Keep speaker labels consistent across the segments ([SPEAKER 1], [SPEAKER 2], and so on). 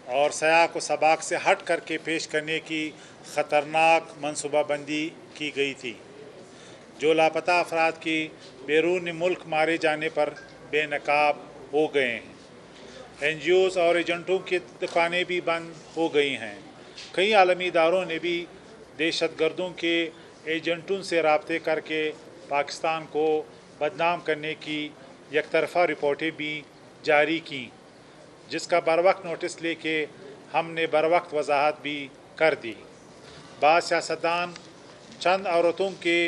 [SPEAKER 1] اور सयाह को सबाक से हट करके पेश करने की ख़तरनाक मनसूबाबंदी की गई थी, जो लापता अफराद की बैरून मुल्क मारे जाने पर बेनकाब हो गए हैं। NGOs और एजेंटों की दुकानें भी बंद हो गई हैं। कई आलमी इदारों ने भी दहशतगर्दों के एजेंटों से रब्ते करके पाकिस्तान को बदनाम करने की एकतरफ़ा रिपोर्टें भी जारी की, जिसका बरवक्त नोटिस लेके हमने बरवक्त वजाहत भी कर दी। बाद सियासतदान चंद औरतों के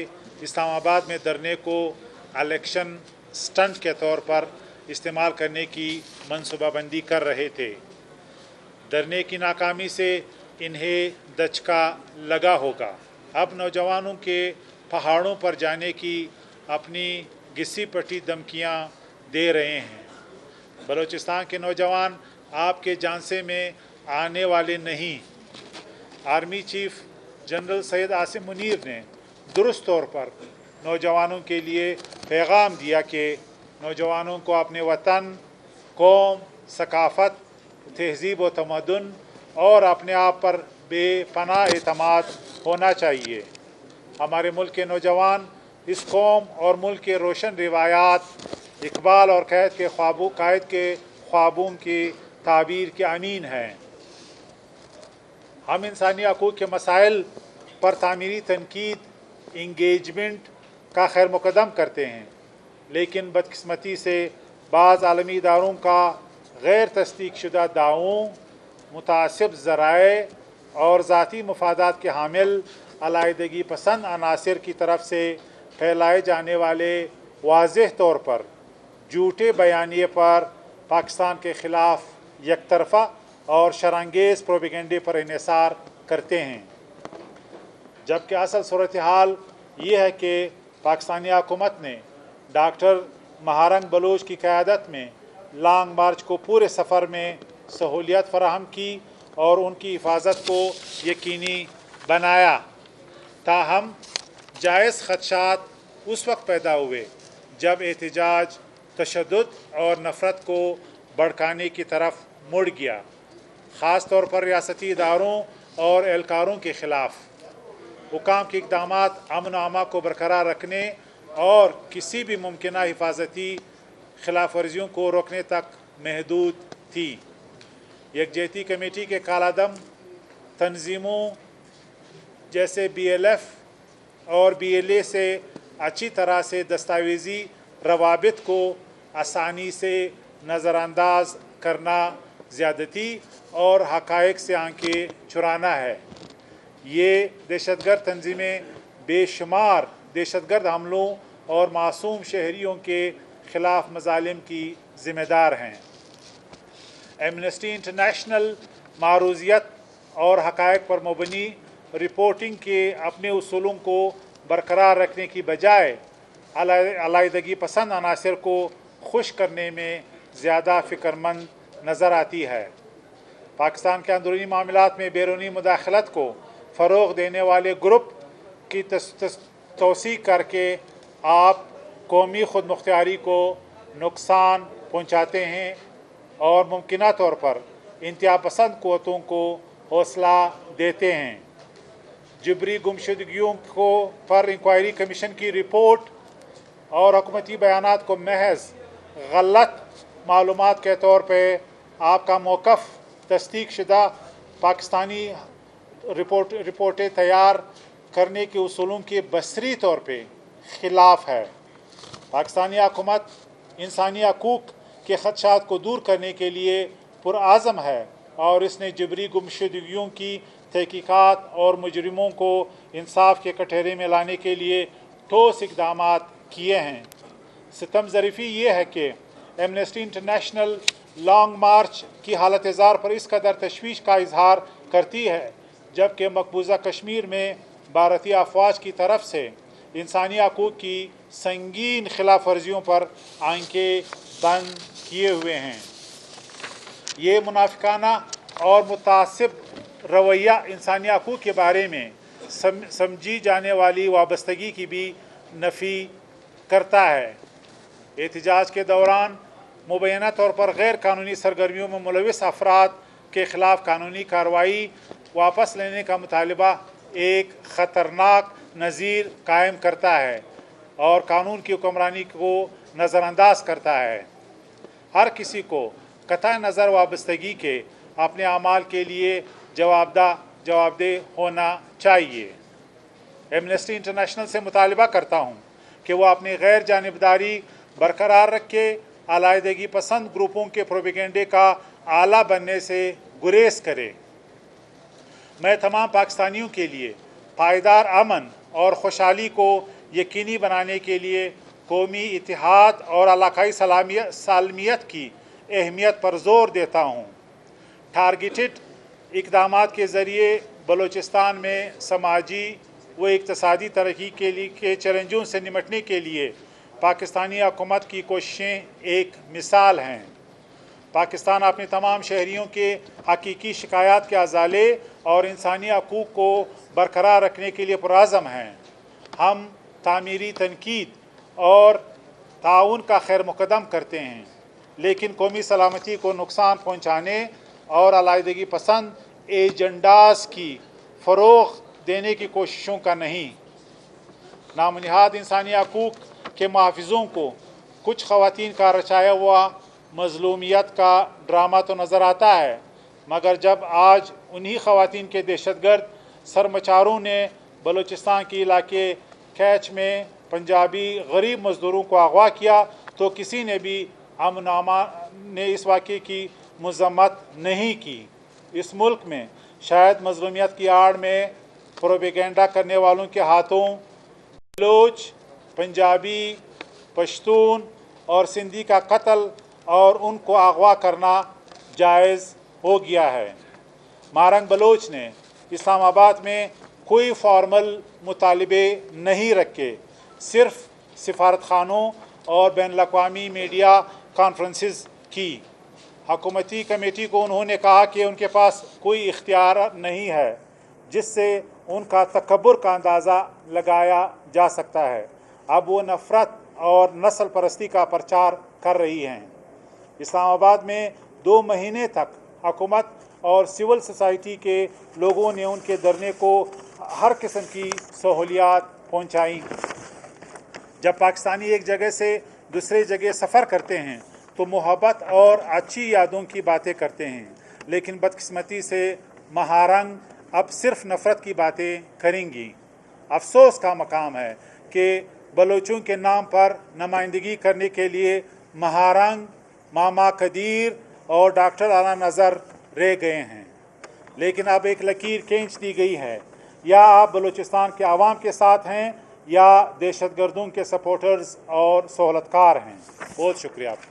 [SPEAKER 1] इस्लामाबाद में धरने को इलेक्शन स्टंट के तौर पर इस्तेमाल करने की मनसूबाबंदी कर रहे थे। धरने की नाकामी से इन्हें दचका लगा होगा। अब नौजवानों के पहाड़ों पर जाने की अपनी घिसी पटी धमकियाँ दे रहे हैं। बलूचिस्तान के नौजवान आपके झांसे में आने वाले नहीं। Army chief general Syed Asim Munir ने दुरुस्त तौर पर नौजवानों के लिए पैगाम दिया कि नौजवानों को अपने वतन, कौम, सकाफ़त, तहज़ीब व तमद्दुन और अपने आप पर बेपनाह एतमाद होना चाहिए। हमारे मुल्क के नौजवान इस कौम और मुल्क के रोशन रिवायात, इकबाल और कायद के ख्वाबों की ताबीर के अमीन हैं। हम इंसानी हकूक़ के मसाइल पर तामीरी तनकीद, इंगेजमेंट का खैर मुक़दम करते हैं, लेकिन बदकिस्मती से बाज़ आलमी इदारों का गैर तस्दीक शुदा दावों, मुतासिब ज़राए और ज़ाती मफादात के हामिल अलाइदगी पसंद अनासिर की तरफ से फैलाए जाने वाले वाज़ेह तौर पर झूठे बयानिए पर पाकिस्तान के ख़िलाफ़ यकतरफ़ा और शरांगेज़ प्रोपेगेंडे पर इन्हिसार करते हैं, जबकि असल सूरत हाल ये है कि पाकिस्तानी हुकूमत ने डॉक्टर महारंग बलोच की क़यादत में लॉन्ग मार्च को पूरे सफ़र में सहूलियत फराहम की और उनकी हिफाजत को यकीनी बनाया। ताहम जायज़ ख़दशात उस वक्त पैदा हुए जब एहतजाज तशद्दुद और नफ़रत को भड़काने की तरफ मुड़ गया, ख़ास तौर पर रियासती इदारों और एहलकारों के ख़िलाफ़। हुकाम के इक़दामात अमन अमा को बरकरार रखने और किसी भी मुमकिना हिफाजती खिलाफ वर्जियों को रोकने तक महदूद थी। यकजहती कमेटी के कालादम तंजीमों जैसे BLF और BLA से अच्छी तरह से दस्तावेज़ी रवाबित को आसानी से नज़रअंदाज करना ज़्यादती और हक़ाइक़ से आंखें चुराना है। ये दहशतगर्द तंजीमें बेशुमार दहशतगर्द हमलों और मासूम शहरियों के ख़िलाफ़ मज़ालिम की ज़िम्मेदार हैं। एमनेस्टी इंटरनेशनल मारूज़ियत और हक़ाइक़ पर मबनी रिपोर्टिंग के अपने उसूलों को बरकरार रखने की बजाय अलाइदगी पसंद अनासिर को खुश करने में ज़्यादा फ़िक्रमंद नज़र आती है। पाकिस्तान के अंदरूनी मामलात में बैरूनी मुदाखलत को फ़रोग़ देने वाले ग्रुप की तौसीक़ करके आप कौमी खुद मुख्तियारी को नुकसान पहुँचाते हैं और मुमकिना तौर पर इंतहा पसंद क़ुव्वतों को हौसला देते हैं। जबरी गुमशुदगियों को पर इंक्वायरी कमीशन की रिपोर्ट और हुकूमती बयानात को महज गलत मालूमात के तौर पर आपका मौक़िफ़ तस्दीक शुदा पाकिस्तानी रिपोर्टें तैयार करने के उसूलों के बसरी तौर पर ख़िलाफ़ है। पाकिस्तानी हुकूमत इंसानी हकूक़ के ख़दशात को दूर करने के लिए पुरआज़म है और इसने जबरी गुमशुदगियों की तहक़ीक़ात और मुजरिमों को इंसाफ के कटहरे में लाने के लिए ठोस इक़दामात किए हैं। सितम ज़रीफ़ी ये है कि एमनेस्टी इंटरनेशनल लॉन्ग मार्च की हालत ज़ार पर इस कदर तशवीश का इजहार करती है, जबकि मकबूजा कश्मीर में भारतीय अफवाज की तरफ से इंसानी हकूक़ की संगीन खिलाफ वर्जियों पर आंखें बंद किए हुए हैं। ये मुनाफिकाना और मुतासिब रवैया इंसानी हकूक़ के बारे में समझी जाने वाली वाबस्तगी की भी नफ़ी करता है। एहतजाज के दौरान मुबैना तौर पर गैर कानूनी सरगर्मियों में मुलविस अफराद के ख़िलाफ़ कानूनी कार्रवाई वापस लेने का मुतालबा एक ख़तरनाक नज़ीर कायम करता है और कानून की हुक्मरानी को नज़रअंदाज करता है। हर किसी को कतई नज़र वाबस्तगी के अपने अमाल के लिए जवाबदेह होना चाहिए। एमनेस्टी इंटरनेशनल से मुतालबा करता हूँ कि वह अपनी गैर जानिबदारी बरकरार रखे, अलाइदगी पसंद ग्रुपों के प्रोपेगेंडे का आला बनने से गुरेज करे। मैं तमाम पाकिस्तानियों के लिए पायदार अमन और खुशहाली को यकीनी बनाने के लिए कौमी इत्तेहाद और इलाकाई सालमियत की अहमियत पर ज़ोर देता हूँ। टारगेटेड इक़दामात के ज़रिए बलूचिस्तान में समाजी व इक़्तिसादी तरक्की के चैलेंजों से निपटने के लिए पाकिस्तानी हुकूमत की कोशिशें एक मिसाल हैं। पाकिस्तान अपने तमाम शहरियों के हकीकी शिकायत के अजाले और इंसानी हकूक़ को बरकरार रखने के लिए पुरअज़म हैं। हम तामीरी तनकीद और ताउन का खैर मुक़दम करते हैं, लेकिन कौमी सलामती को नुकसान पहुँचाने और अलाइदगी पसंद एजेंडास की फ़रोग़ देने की कोशिशों का नहीं। नामनिहाद इंसानी हकूक़ के मुहाफ़िज़ों को कुछ ख़वातीन का रचाया हुआ मज़लूमियत का ड्रामा तो नज़र आता है, मगर जब आज उन्हीं ख़वातीन के दहशतगर्द सरमचारों ने बलूचिस्तान के इलाके कैच में पंजाबी गरीब मज़दूरों को अगवा किया तो किसी ने भी अमनामा ने इस वाक़े की मज़म्मत नहीं की। इस मुल्क में शायद मज़लूमियत की आड़ में प्रोपेगेंडा करने वालों के हाथों बलोच, पंजाबी, पश्तून और सिंधी का कत्ल और उनको अगवा करना जायज़ हो गया है। मारंग बलोच ने इस्लामाबाद में कोई फॉर्मल मुतालिबे नहीं रखे, सिर्फ सिफारत खानों और बैनुल-अक़वामी मीडिया कॉन्फ्रेंसेस की। हुकूमती कमेटी को उन्होंने कहा कि उनके पास कोई इख्तियार नहीं है जिससे उनका तकब्बुर का अंदाज़ा लगाया जा सकता है। अब वो नफ़रत और नस्ल परस्ती का प्रचार कर रही हैं। इस्लामाबाद में 2 महीने तक हुकूमत और सिविल सोसाइटी के लोगों ने उनके धरने को हर किस्म की सहूलियात पहुँचाई। जब पाकिस्तानी एक जगह से दूसरी जगह सफ़र करते हैं तो मोहब्बत और अच्छी यादों की बातें करते हैं, लेकिन बदकिस्मती से महारंग अब सिर्फ नफ़रत की बातें करेंगी। अफसोस का मकाम है कि बलोचों के नाम पर नुमाइंदगी करने के लिए महारंग, मामा कदीर और डॉक्टर आला नज़र रह गए हैं, लेकिन अब एक लकीर खींच दी गई है। या आप बलूचिस्तान के आवाम के साथ हैं या दहशतगर्दों के सपोर्टर्स और सहूलतकार हैं। बहुत शुक्रिया आपका।